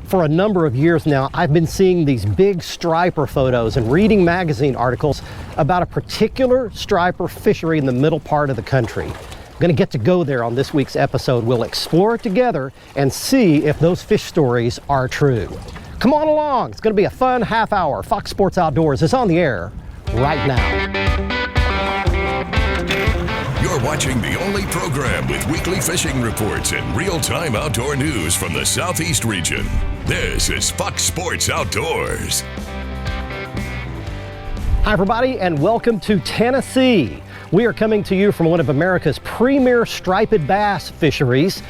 For a number of years now, I've been seeing these big striper photos and reading magazine articles about a particular striper fishery in the middle part of the country. I'm going to get to go there on this week's episode. We'll explore it together and see if those fish stories are true. Come on along. It's going to be a fun half hour. Fox Sports Outdoors is on the air right now. You're watching the only program with weekly fishing reports and real-time outdoor news from the Southeast region. This is Fox Sports Outdoors. Hi everybody, and welcome to Tennessee. We are coming to you from one of America's premier striped bass fisheries.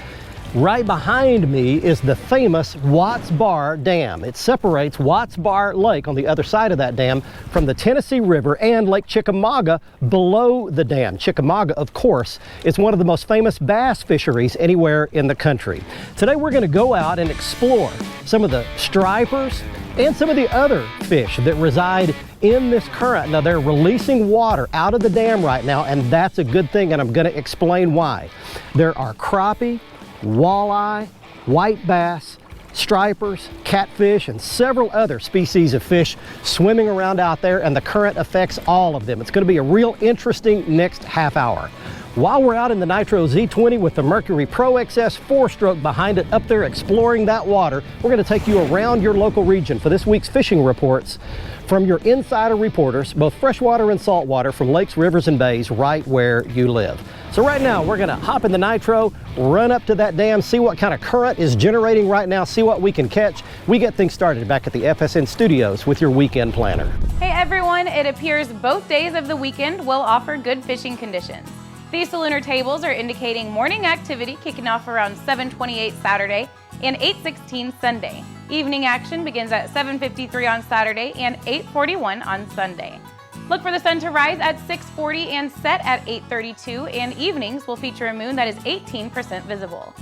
Right behind me is the famous Watts Bar Dam. It separates Watts Bar Lake on the other side of that dam from the Tennessee River and Lake Chickamauga below the dam. Chickamauga, of course, is one of the most famous bass fisheries anywhere in the country. Today we're going to go out and explore some of the stripers and some of the other fish that reside in this current. Now they're releasing water out of the dam right now, and that's a good thing, and I'm going to explain why. There are crappie, walleye, white bass, stripers, catfish, and several other species of fish swimming around out there, and the current affects all of them. It's going to be a real interesting next half hour. While we're out in the Nitro Z20 with the Mercury Pro XS 4-stroke behind it up there exploring that water, we're going to take you around your local region for this week's fishing reports from your insider reporters, both freshwater and saltwater, from lakes, rivers, and bays right where you live. So right now we're going to hop in the Nitro, run up to that dam, see what kind of current is generating right now, see what we can catch. We get things started back at the FSN studios with your weekend planner. Hey everyone, it appears both days of the weekend will offer good fishing conditions. These lunar tables are indicating morning activity kicking off around 7:28 Saturday and 8:16 Sunday. Evening action begins at 7:53 on Saturday and 8:41 on Sunday. Look for the sun to rise at 6:40 and set at 8:32, and evenings will feature a moon that is 18% visible.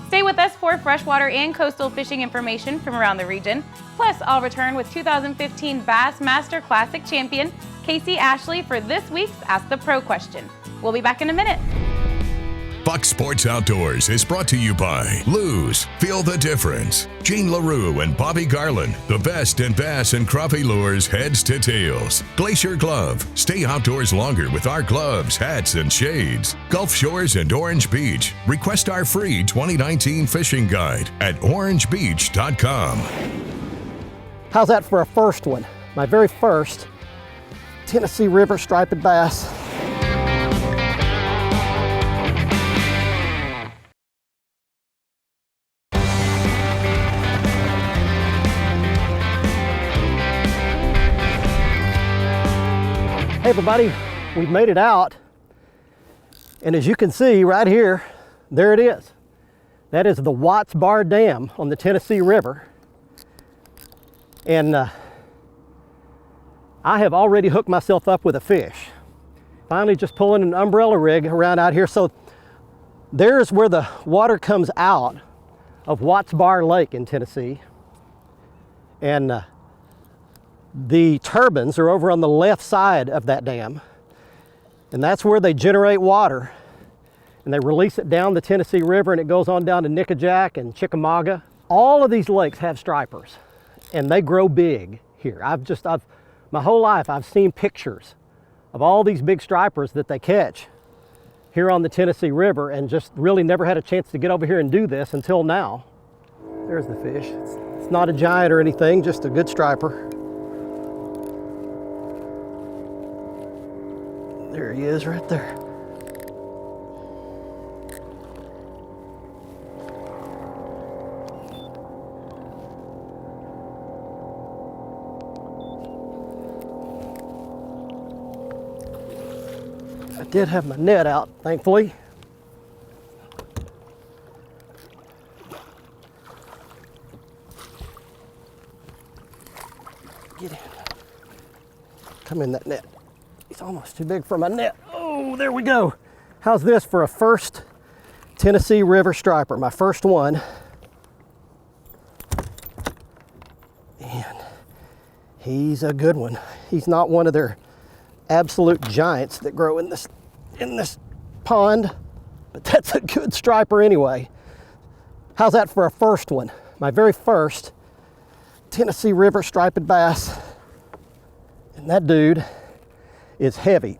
Stay with us for freshwater and coastal fishing information from around the region. Plus, I'll return with 2015 Bass Master Classic champion Casey Ashley for this week's Ask the Pro question. We'll be back in a minute. Fox Sports Outdoors is brought to you by Lew's. Feel the difference. Gene LaRue and Bobby Garland, the best in bass and crappie lures, heads to tails. Glacier Glove. Stay outdoors longer with our gloves, hats, and shades. Gulf Shores and Orange Beach. Request our free 2019 fishing guide at orangebeach.com. How's that for a first one? My very first Tennessee River striped bass. Hey everybody, we've made it out, and as you can see right here, there it is. That is the Watts Bar Dam on the Tennessee River, and I have already hooked myself up with a fish. Finally just pulling an umbrella rig around out here. So there's where the water comes out of Watts Bar Lake in Tennessee, and the turbines are over on the left side of that dam, and that's where they generate water, and they release it down the Tennessee River, and it goes on down to Nickajack and Chickamauga. All of these lakes have stripers, and they grow big here. My whole life I've seen pictures of all these big stripers that they catch here on the Tennessee River, and just really never had a chance to get over here and do this until now. There's the fish. It's not a giant or anything, just a good striper. There he is right there. I did have my net out, thankfully. Get in. Come in that net. He's almost too big for my net. Oh, there we go. How's this for a first Tennessee River striper? My first one. And he's a good one. He's not one of their absolute giants that grow in this pond, but that's a good striper anyway. How's that for a first one? My very first Tennessee River striped bass. And that dude is heavy.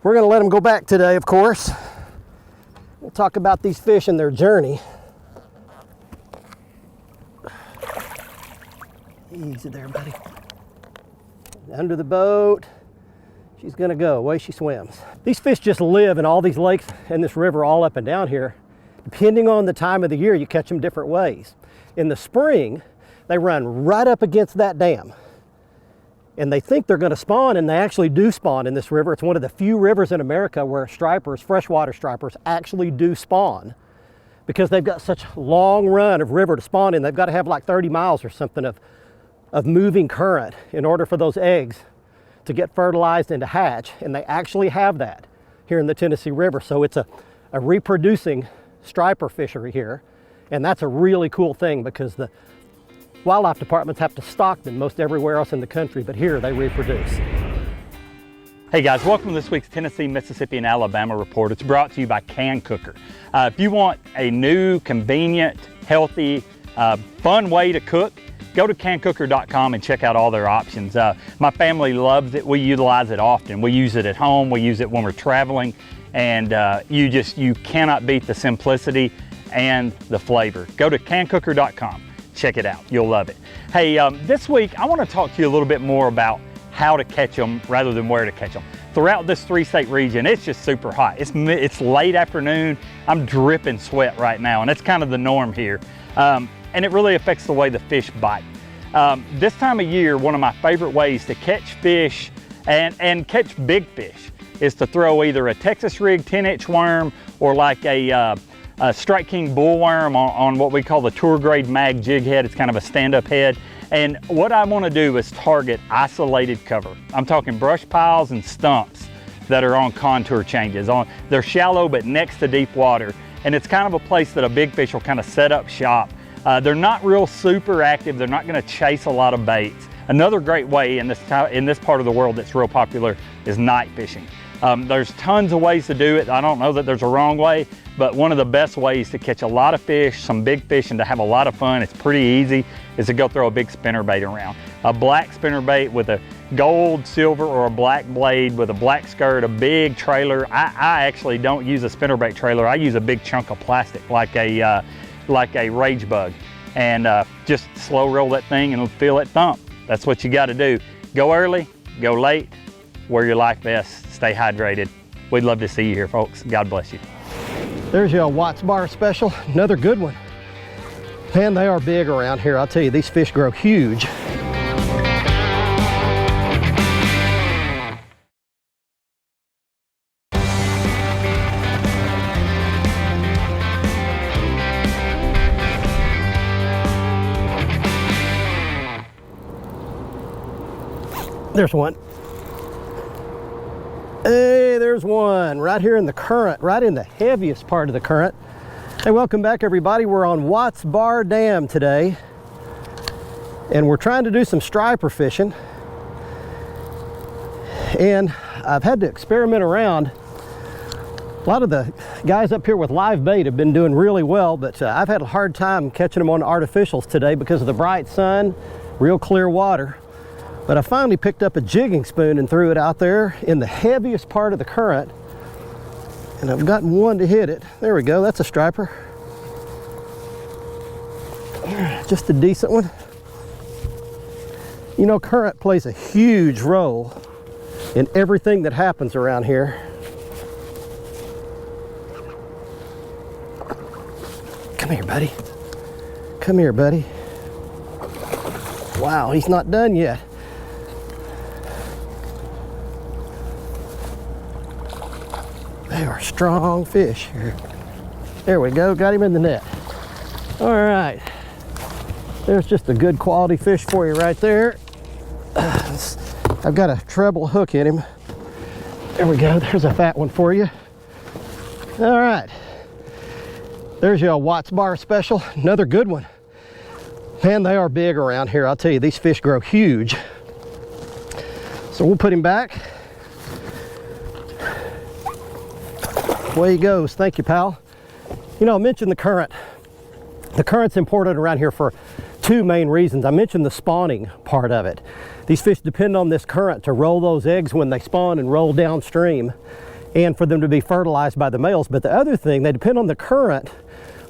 We're gonna let him go back today, of course. We'll talk about these fish and their journey. Easy there, buddy. Under the boat. She's gonna go, away she swims. These fish just live in all these lakes and this river all up and down here. Depending on the time of the year, you catch them different ways. In the spring, they run right up against that dam. And they think they're gonna spawn, and they actually do spawn in this river. It's one of the few rivers in America where stripers, freshwater stripers, actually do spawn because they've got such a long run of river to spawn in. They've got to have like 30 miles or something of moving current in order for those eggs to get fertilized and to hatch, and they actually have that here in the Tennessee River. So it's a reproducing striper fishery here, and that's a really cool thing because the wildlife departments have to stock them most everywhere else in the country, but here they reproduce. Hey guys, welcome to this week's Tennessee, Mississippi, and Alabama report. It's brought to you by Can Cooker. If you want a new, convenient, healthy, fun way to cook, go to cancooker.com and check out all their options. My family loves it. We utilize it often. We use it at home. We use it when we're traveling, and you cannot beat the simplicity and the flavor. Go to cancooker.com. Check it out. You'll love it. Hey, this week I want to talk to you a little bit more about how to catch them rather than where to catch them. Throughout this 3-state region, it's just super hot. It's late afternoon. I'm dripping sweat right now, and it's kind of the norm here. And it really affects the way the fish bite. This time of year, one of my favorite ways to catch fish and catch big fish is to throw either a Texas rig 10-inch worm or like a Strike King bullworm on what we call the tour grade mag jig head. It's kind of a stand-up head. And what I want to do is target isolated cover. I'm talking brush piles and stumps that are on contour changes. They're shallow but next to deep water. And it's kind of a place that a big fish will kind of set up shop. They're not real super active. They're not going to chase a lot of baits. Another great way in this part of the world that's real popular is night fishing. There's tons of ways to do it. I don't know that there's a wrong way, but one of the best ways to catch a lot of fish, some big fish, and to have a lot of fun, it's pretty easy, is to go throw a big spinnerbait around. A black spinnerbait with a gold, silver, or a black blade with a black skirt, a big trailer. I actually don't use a spinnerbait trailer. I use a big chunk of plastic like a rage bug, and just slow roll that thing and feel it thump. That's what you got to do. Go early, go late, wear your life vest, stay hydrated. We'd love to see you here, folks. God bless you. There's your Watts Bar special, another good one. Man, they are big around here. I'll tell you, these fish grow huge. There's one. Hey, there's one right here in the current, right in the heaviest part of the current. Hey, welcome back everybody. We're on Watts Bar Dam today, and we're trying to do some striper fishing. And I've had to experiment around. A lot of the guys up here with live bait have been doing really well, but I've had a hard time catching them on artificials today because of the bright sun, real clear water. But I finally picked up a jigging spoon and threw it out there in the heaviest part of the current. And I've gotten one to hit it. There we go, that's a striper. Just a decent one. You know, current plays a huge role in everything that happens around here. Come here, buddy. Come here, buddy. Wow, he's not done yet. They are strong fish here. There we go, got him in the net. All right, there's just a good quality fish for you right there. I've got a treble hook in him. There we go, there's a fat one for you. All right, there's your Watts Bar special, another good one. Man, they are big around here. I'll tell you, these fish grow huge. So we'll put him back. Away he goes. Thank you, pal. You know, I mentioned the current. The current's important around here for two main reasons. I mentioned the spawning part of it. These fish depend on this current to roll those eggs when they spawn and roll downstream, and for them to be fertilized by the males. But the other thing, they depend on the current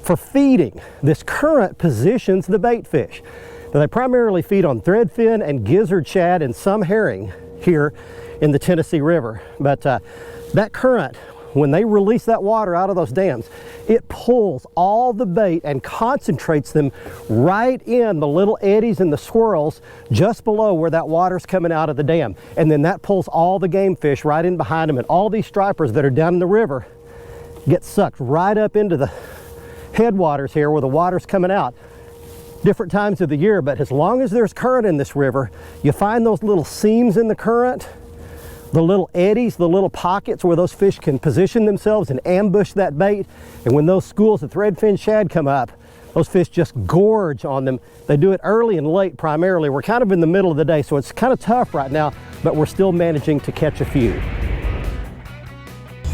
for feeding. This current positions the bait fish. Now, they primarily feed on threadfin and gizzard shad and some herring here in the Tennessee River. But that current, when they release that water out of those dams, it pulls all the bait and concentrates them right in the little eddies and the swirls just below where that water's coming out of the dam. And then that pulls all the game fish right in behind them, and all these stripers that are down in the river get sucked right up into the headwaters here where the water's coming out. Different times of the year, but as long as there's current in this river, you find those little seams in the current, the little eddies, the little pockets where those fish can position themselves and ambush that bait. And when those schools of threadfin shad come up, those fish just gorge on them. They do it early and late primarily. We're kind of in the middle of the day, so it's kind of tough right now, but we're still managing to catch a few.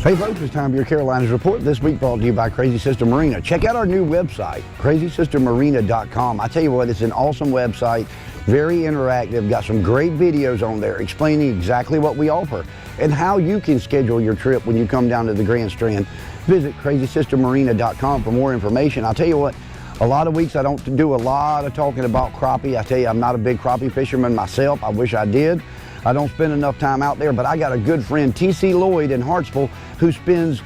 Hey folks, it's time for your Carolinas Report. This week brought to you by Crazy Sister Marina. Check out our new website, crazysistermarina.com. I tell you what, it's an awesome website, very interactive, got some great videos on there explaining exactly what we offer and how you can schedule your trip when you come down to the Grand Strand. Visit crazysistermarina.com for more information. I'll tell you what, a lot of weeks I don't do a lot of talking about crappie. I tell you, I'm not a big crappie fisherman myself. I wish I did. I don't spend enough time out there, but I got a good friend, T.C. Lloyd in Hartsville, who spends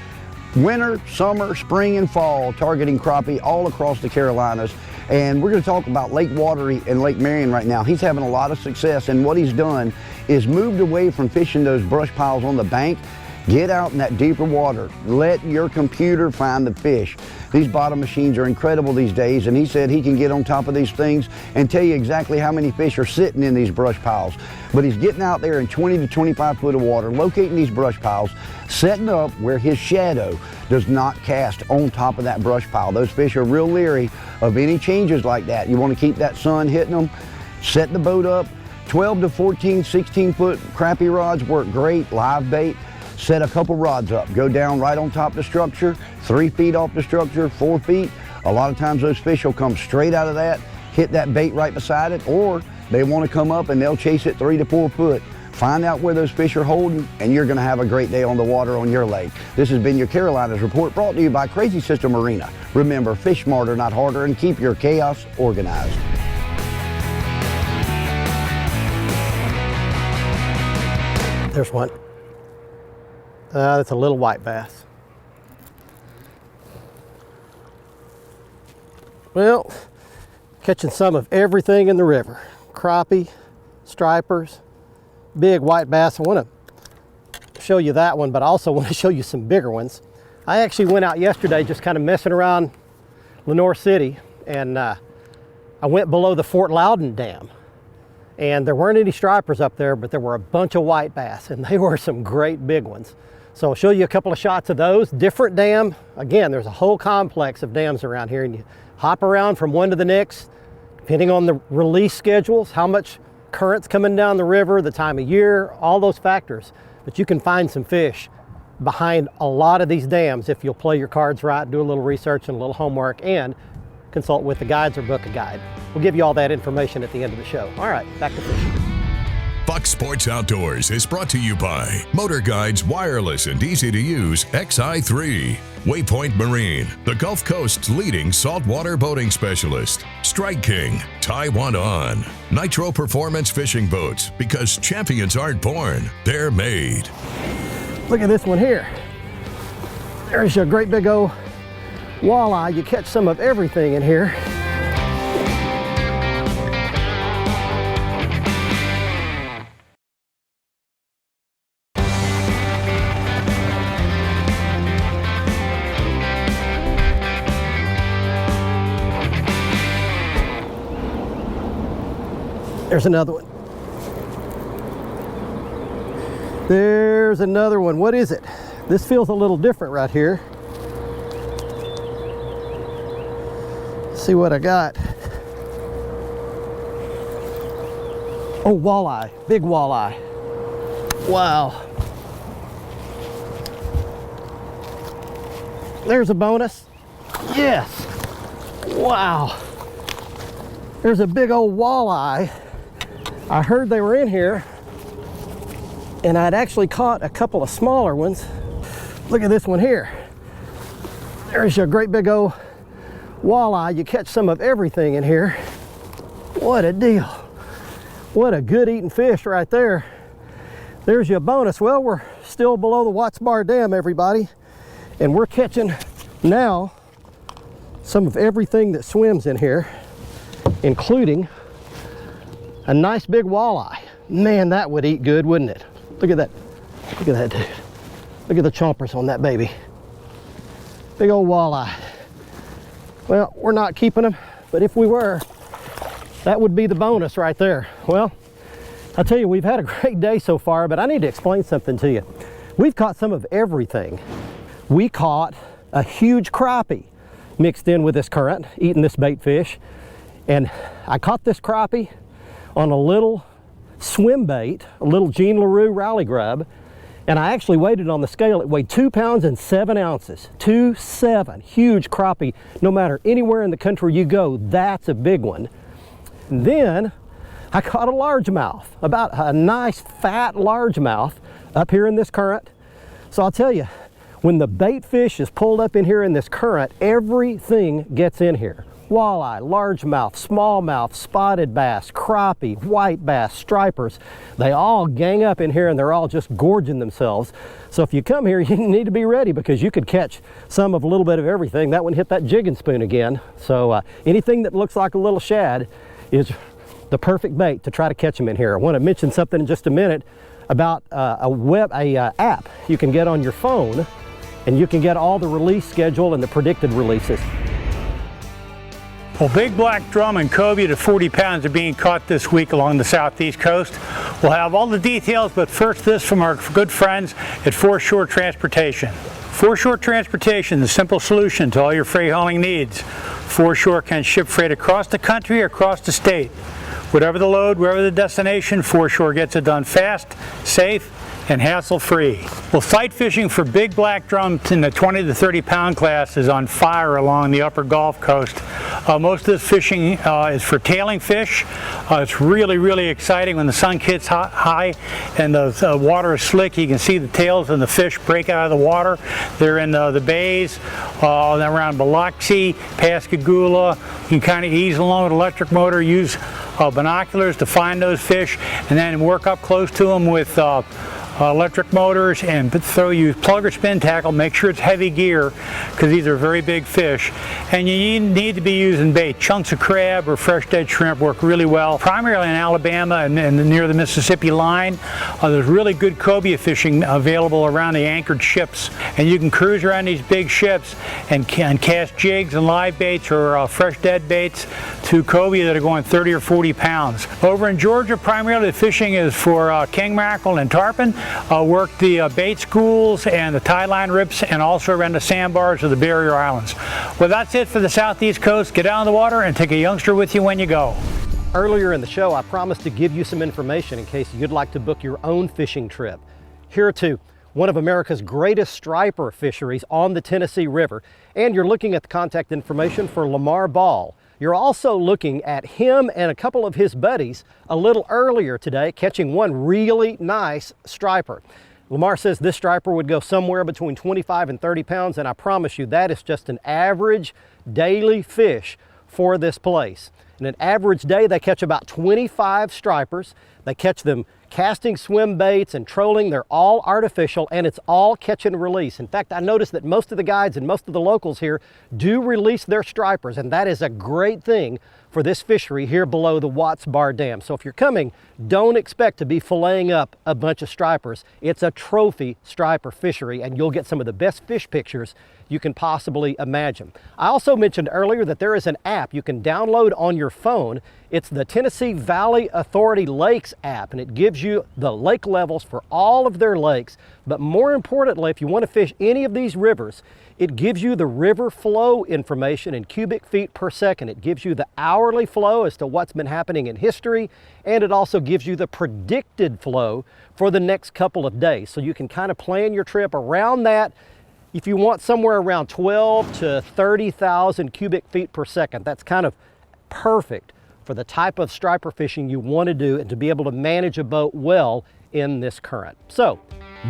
winter, summer, spring, and fall targeting crappie all across the Carolinas. And we're going to talk about Lake Watery and Lake Marion right now. He's having a lot of success, and what he's done is moved away from fishing those brush piles on the bank. Get out in that deeper water. Let your computer find the fish. These bottom machines are incredible these days, and he said he can get on top of these things and tell you exactly how many fish are sitting in these brush piles. But he's getting out there in 20 to 25 foot of water, locating these brush piles, setting up where his shadow does not cast on top of that brush pile. Those fish are real leery of any changes like that. You want to keep that sun hitting them. Set the boat up. 12 to 14, 16 foot crappie rods work great, live bait. Set a couple rods up, go down right on top of the structure, 3 feet off the structure, 4 feet. A lot of times those fish will come straight out of that, hit that bait right beside it, or they want to come up and they'll chase it 3 to 4 foot. Find out where those fish are holding, and you're going to have a great day on the water on your lake. This has been your Carolinas Report, brought to you by Crazy Sister Marina. Remember, fish smarter, not harder, and keep your chaos organized. There's one. That's a little white bass. Well, catching some of everything in the river. Crappie, stripers, big white bass. I want to show you that one, but I also want to show you some bigger ones. I actually went out yesterday just kind of messing around Lenoir City, and I went below the Fort Loudon Dam. And there weren't any stripers up there, but there were a bunch of white bass, and they were some great big ones. So I'll show you a couple of shots of those. Different dam. Again, there's a whole complex of dams around here, and you hop around from one to the next, depending on the release schedules, how much current's coming down the river, the time of year, all those factors. But you can find some fish behind a lot of these dams if you'll play your cards right, do a little research and a little homework, and consult with the guides or book a guide. We'll give you all that information at the end of the show. All right, back to fishing. Fox Sports Outdoors is brought to you by Motor Guide's wireless and easy-to-use XI3, Waypoint Marine, the Gulf Coast's leading saltwater boating specialist, Strike King, Taiwan On, Nitro Performance Fishing Boats, because champions aren't born, they're made. Look at this one here. There's your great big old walleye. You catch some of everything in here. There's another one. There's another one. What is it? This feels a little different right here. Let's see what I got. Oh, walleye. Big walleye. Wow. There's a bonus. Yes. Wow. There's a big old walleye. I heard they were in here, and I'd actually caught a couple of smaller ones. Look at this one here. There's your great big old walleye. You catch some of everything in here. What a deal. What a good eating fish right there. There's your bonus. Well, we're still below the Watts Bar Dam, everybody, and we're catching now some of everything that swims in here, including a nice big walleye. Man, that would eat good, wouldn't it? Look at that. Look at that, dude. Look at the chompers on that baby. Big old walleye. Well, we're not keeping them, but if we were, that would be the bonus right there. Well, I tell you, we've had a great day so far, but I need to explain something to you. We've caught some of everything. We caught a huge crappie mixed in with this current, eating this bait fish. And I caught this crappie on a little swim bait, a little Gene LaRue rally grub. And I actually weighed it on the scale. It weighed 2 pounds and 7 ounces. 2.7, huge crappie. No matter anywhere in the country you go, that's a big one. And then I caught a largemouth, about a nice fat largemouth up here in this current. So I'll tell you, when the bait fish is pulled up in here in this current, everything gets in here. Walleye, largemouth, smallmouth, spotted bass, crappie, white bass, stripers. They all gang up in here and they're all just gorging themselves. So if you come here, you need to be ready because you could catch some of a little bit of everything. That one hit that jigging spoon again. So anything that looks like a little shad is the perfect bait to try to catch them in here. I want to mention something in just a minute about a app you can get on your phone, and you can get all the release schedule and the predicted releases. Well, big black drum and cobia to 40 pounds are being caught this week along the southeast coast. We'll have all the details, but first this from our good friends at Foreshore Transportation. Foreshore Transportation, the simple solution to all your freight hauling needs. Foreshore can ship freight across the country or across the state. Whatever the load, wherever the destination, Foreshore gets it done fast, safe, and hassle-free. Well, sight fishing for big black drum in the 20 to 30 pound class is on fire along the upper Gulf Coast. Most of this fishing is for tailing fish. It's really, really exciting when the sun gets high and the water is slick. You can see the tails and the fish break out of the water. They're in the bays around Biloxi, Pascagoula. You can kind of ease along with an electric motor, use binoculars to find those fish, and then work up close to them with electric motors and use plug or spin tackle. Make sure it's heavy gear because these are very big fish, and you need to be using bait. Chunks of crab or fresh dead shrimp work really well, primarily in Alabama and near the Mississippi line. There's really good cobia fishing available around the anchored ships, and you can cruise around these big ships and cast jigs and live baits or fresh dead baits to cobia that are going 30 or 40 pounds. Over in Georgia, primarily the fishing is for king mackerel and tarpon. Work the bait schools and the tie line rips, and also around the sandbars of the barrier islands. Well, that's it for the southeast coast. Get out on the water and take a youngster with you when you go. Earlier in the show, I promised to give you some information in case you'd like to book your own fishing trip. Here too, one of America's greatest striper fisheries on the Tennessee River, and you're looking at the contact information for Lamar Ball. You're also looking at him and a couple of his buddies a little earlier today, catching one really nice striper. Lamar says this striper would go somewhere between 25 and 30 pounds, and I promise you that is just an average daily fish for this place. In an average day, they catch about 25 stripers. They catch them casting swim baits and trolling. They're all artificial, and it's all catch and release. In fact, I noticed that most of the guides and most of the locals here do release their stripers, and that is a great thing for this fishery here below the Watts Bar Dam. So if you're coming, don't expect to be filleting up a bunch of stripers. It's a trophy striper fishery, and you'll get some of the best fish pictures you can possibly imagine. I also mentioned earlier that there is an app you can download on your phone. It's the Tennessee Valley Authority Lakes app, and it gives you the lake levels for all of their lakes. But more importantly, if you want to fish any of these rivers, it gives you the river flow information in cubic feet per second. It gives you the hourly flow as to what's been happening in history, and it also gives you the predicted flow for the next couple of days. So you can kind of plan your trip around that. If you want somewhere around 12 to 30,000 cubic feet per second, that's kind of perfect for the type of striper fishing you want to do and to be able to manage a boat well in this current. So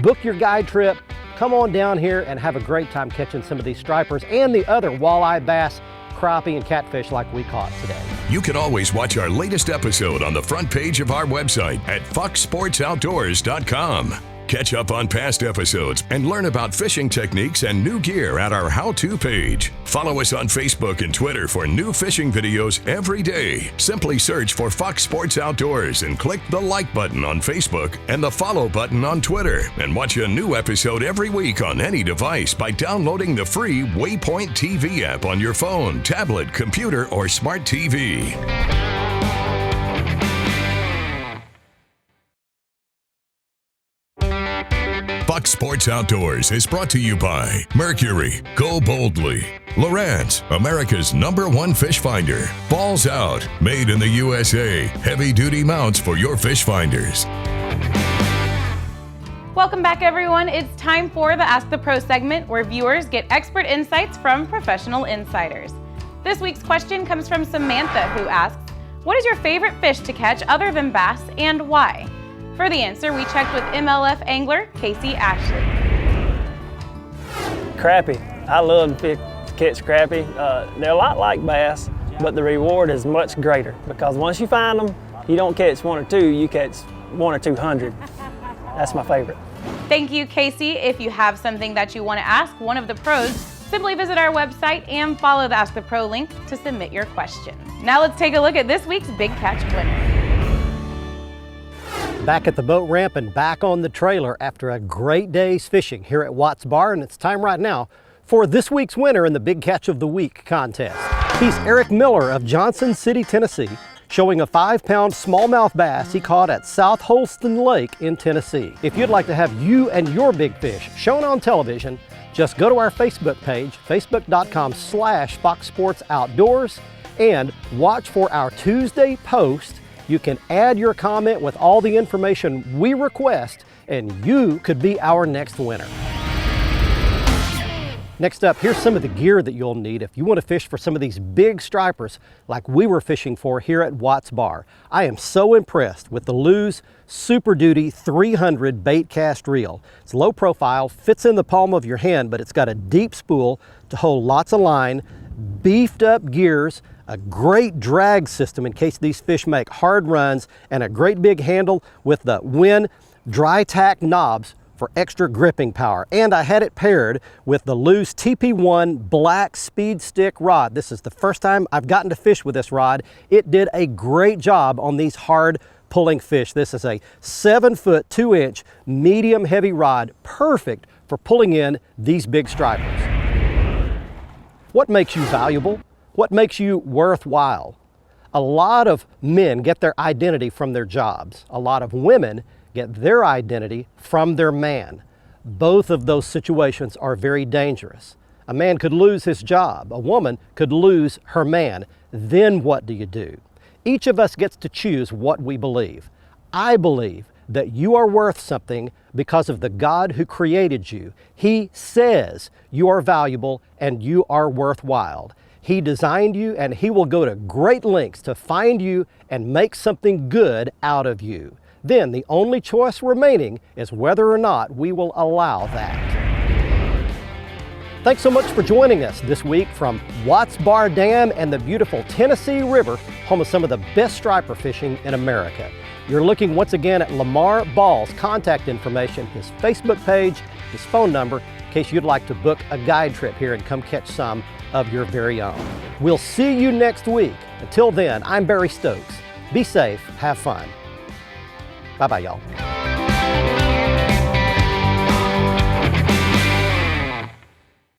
book your guide trip, come on down here and have a great time catching some of these stripers and the other walleye, bass, crappie, and catfish like we caught today. You can always watch our latest episode on the front page of our website at foxsportsoutdoors.com. Catch up on past episodes and learn about fishing techniques and new gear at our how-to page. Follow us on Facebook and Twitter for new fishing videos every day. Simply search for Fox Sports Outdoors and click the like button on Facebook and the follow button on Twitter. And watch a new episode every week on any device by downloading the free Waypoint TV app on your phone, tablet, computer, or smart TV. Fox Sports Outdoors is brought to you by Mercury, Go Boldly, Lowrance, America's #1 fish finder, Balls Out, made in the USA, heavy-duty mounts for your fish finders. Welcome back, everyone. It's time for the Ask the Pro segment, where viewers get expert insights from professional insiders. This week's question comes from Samantha, who asks, what is your favorite fish to catch other than bass, and why? For the answer, we checked with MLF angler Casey Ashley. Crappie. I love to catch crappie. They're a lot like bass, but the reward is much greater because once you find them, you don't catch one or two, you catch 1 or 200. That's my favorite. Thank you, Casey. If you have something that you want to ask one of the pros, simply visit our website and follow the Ask the Pro link to submit your question. Now let's take a look at this week's Big Catch winner. Back at the boat ramp and back on the trailer after a great day's fishing here at Watts Bar, and it's time right now for this week's winner in the Big Catch of the Week contest. He's Eric Miller of Johnson City, Tennessee, showing a 5-pound smallmouth bass he caught at South Holston Lake in Tennessee. If you'd like to have you and your big fish shown on television, just go to our Facebook page, facebook.com/foxsportsoutdoors, and watch for our Tuesday post. You can add your comment with all the information we request, and you could be our next winner. Next up, here's some of the gear that you'll need if you want to fish for some of these big stripers like we were fishing for here at Watts Bar. I am so impressed with the Lew's Super Duty 300 bait cast reel. It's low profile, fits in the palm of your hand, but it's got a deep spool to hold lots of line, beefed up gears, a great drag system in case these fish make hard runs, and a great big handle with the Win dry tack knobs for extra gripping power. And I had it paired with the Lew's TP1 black speed stick rod. This is the first time I've gotten to fish with this rod. It did a great job on these hard pulling fish. This is a 7-foot 2-inch medium heavy rod, perfect for pulling in these big stripers. What makes you valuable? What makes you worthwhile? A lot of men get their identity from their jobs. A lot of women get their identity from their man. Both of those situations are very dangerous. A man could lose his job. A woman could lose her man. Then what do you do? Each of us gets to choose what we believe. I believe that you are worth something because of the God who created you. He says you are valuable and you are worthwhile. He designed you, and He will go to great lengths to find you and make something good out of you. Then the only choice remaining is whether or not we will allow that. Thanks so much for joining us this week from Watts Bar Dam and the beautiful Tennessee River, home of some of the best striper fishing in America. You're looking once again at Lamar Ball's contact information, his Facebook page, his phone number, in case you'd like to book a guide trip here and come catch some of your very own. We'll see you next week. Until then, I'm Barry Stokes. Be safe, have fun. Bye-bye, y'all.